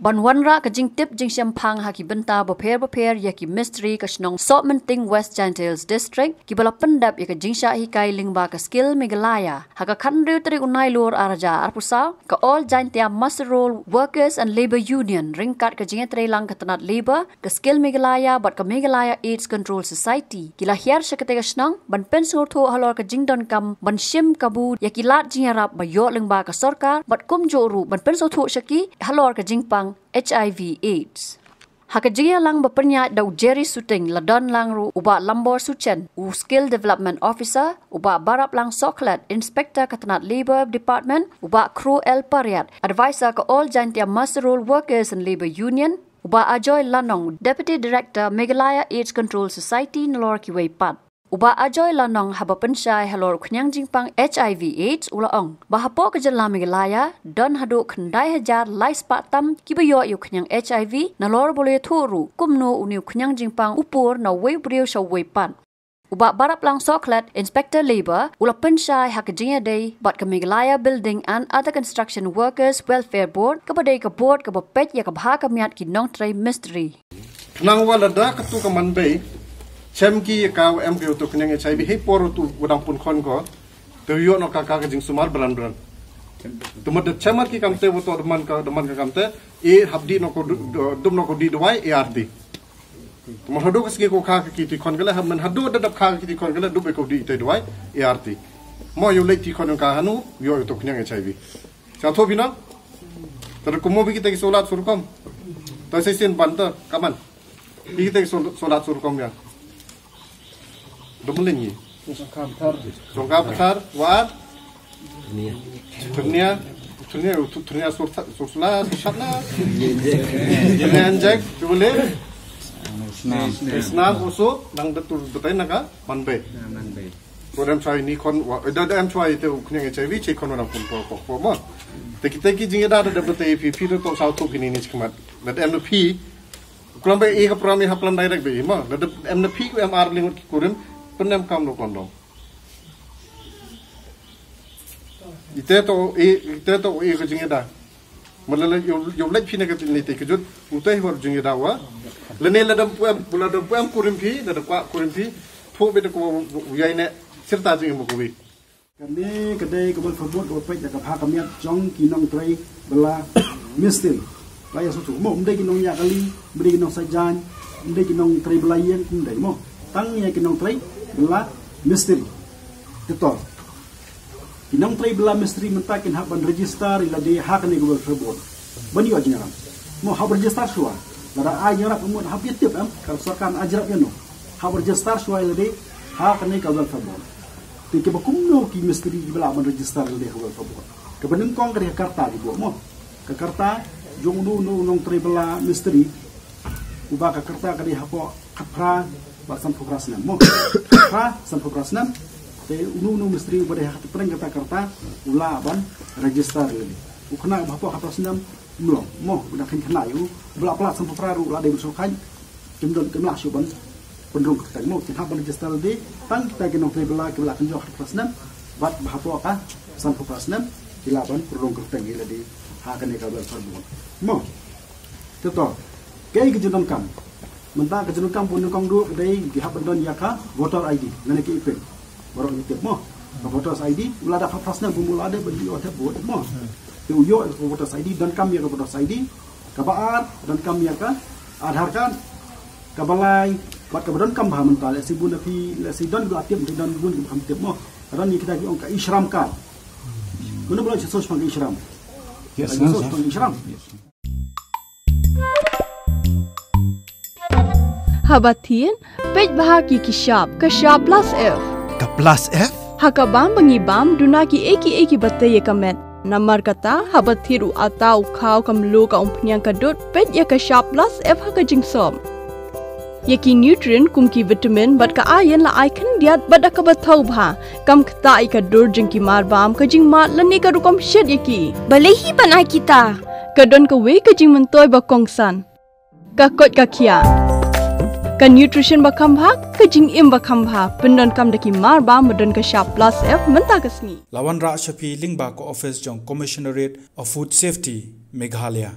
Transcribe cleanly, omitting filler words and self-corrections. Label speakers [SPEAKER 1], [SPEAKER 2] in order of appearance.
[SPEAKER 1] ban wanra ka jing tip jing shampang ha ki benta boper ya ki Misteri ka Shillong Ting West Giant District ki bala pendap ya ka Jinghikai lingba ka skill Meghalaya ha ka khanriu tri unai lor araja arpusa ka all Giant Masterol Workers and Labor Union ringkat ka jinga tre lang ka tanat labor ka skill Meghalaya bat ka Meghalaya AIDS Control Society ki lahir syakate ka Shillong ban pensur tho halor ka jingdon kam ban shim kabu ya ki lat Jingïarap ba yo lingba ka sarkar bat kum joru ban pensur tho syaki halor ka jingpang HIV AIDS. Hakajia lang bapernya daw Jerry Suting ladon lang ru uba lambor suchen u skill development officer uba barap lang soklat inspector katanat labor department uba crew el pariat advisor ka all Giant Masterol Workers and Labor Union uba Ajoy Lanong deputy director Meghalaya AIDS Control Society nalor ki pat. Uba Ajoy Lanong haba pensyai halor knyang jingpang HIV AIDS ulaong. Bahapo kejala Meghalaya don hadu kendai hajar lai spatam kibayo yu knyang HIV nalor boleh turu kumno uniu knyang jingpang upur na wei brio sya wei pan. Uba barap lang soklat inspector labor ula pensyai hakajinga day bat ke Meghalaya Building and Other Construction Workers Welfare Board kabadai ke board ke bapet ya ke bahaka miat ki nong tray Misteri.
[SPEAKER 2] Nang walada ketu kaman bay Chemki kau MPO tu kenyang HIV hei poro tu wadang pun kon ko tu yo no kakak jing sumar beran tu made chemar ki kamte woto deman ka kamte e habdi no ko dum no ko di dwai ART tu mo hado kaski ko kha ki ti kon gala man hado dadap kha ki ti kon gala dub ko di te dwai ART mo yo le ti kon ka hanu yo to kenyang HIV sa tho bina tar ko mo bi ki te solat surkom to se sin banta kaman ki te solat surkom ya Domulin ni. Songkap besar, wat. Turnia sursula, sursana. Turnia anjak, boleh. Senang usu, nang betul betul naga, manbe. Orang cai ni kon, dah cai itu kunyang HIV, cai kon orang pun pokok mo. Teki Jingïarap ada betul IP, tu South kini ni cekmat. Lada MNP, kalau bayi eka perami haplan direct bayi mo. Lada MNP ku MR lingut kurim. Penem kam no kondom. Ite to e ko Jingïarap. Malala yo lek phine ka tin lite kejut utai hor Jingïarap wa. Lene ladam puam kurim phi da kwa kurim phi pho be ko yai ne sirta jing mo ko bi.
[SPEAKER 3] Kami kedai kebal verbot ko pe ka pha kamiat jong kinong trai bela Misteri. Laya susu mo mdai kinong ya kali, mdai kinong sajan, mdai kinong trai belayan mdai mo. Tang ya kinong trai bela Misteri. Betul. Kinong trai bela Misteri mentakin hak ban register ila dia hak ni gubal verbot. Bani Jingïarap. Mo hak register suah. Lara Jingïarap mo hak tip kalau sarkan ajrap ya no. Hak register suah ila dia hak ni gubal verbot. Ti ke bakumno ki Misteri bela ban register ila dia gubal verbot. Kebenin kong ke Jakarta di mo. Ke Jakarta jong nong trai bela Misteri. Uba ke Jakarta ke dia hapo kapra Basan Pokrasnam, mo, Basan Pokrasnam, te unu Misteri pada hati perang kata kerta ulaban register lagi. Ukena bapak Pokrasnam belum, mo, udah kena yu, belak sampai peraru lada bersokan, jemdon kemlah syuban, pendrung kita mo, kita ban register lagi, tang kita kena bela ke belak kenjok Pokrasnam, bat bapak apa, Basan Pokrasnam, kilaban pendrung kita lagi, hakan ekabel perbun, mo, betul, kayak kejadian kam. Mentah kejenuh kampung nukang dua kedai pihak bendon yaka voter ID nana ke ipin baru nitip mo voter ID ulah ada fasna bumula ada beli otak buat mo tu yo voter ID dan kami ya voter ID kabar dan kami ya ka adhar kan kabalai buat kebetulan kam bahan mental si bunda pi si don gua tiap dan bun kam tiap mo dan kita ki ongka isram kan mana boleh sesuatu sebagai isram yes sesuatu isram
[SPEAKER 4] Habatin, pej bahagi kishab plus F.
[SPEAKER 5] Ka plus F?
[SPEAKER 4] Hakabam bangibam dunaki eki batay kamet. Namar kata habathiru atau kau kamlu ka umpnyang kadut pej ya kishab plus F haka jingsom. Yaki nutrient kumki vitamin bat ka ayan la icon diat bada ka bathau bha kam kta ka dur jingki marbam ka jing mat lani ka rukom shed yaki.
[SPEAKER 6] Balehi banai kita.
[SPEAKER 4] Kadon ka we ka jing mentoy ba kongsan. Ka kot ka kia. Ka nutrition bakam bhag ka jing im bakam bha pendon kam daki mar ba modon ka sharp plus F menta kasni
[SPEAKER 5] Lawan ra shapi lingba ko office jong commissionerate of food safety Meghalaya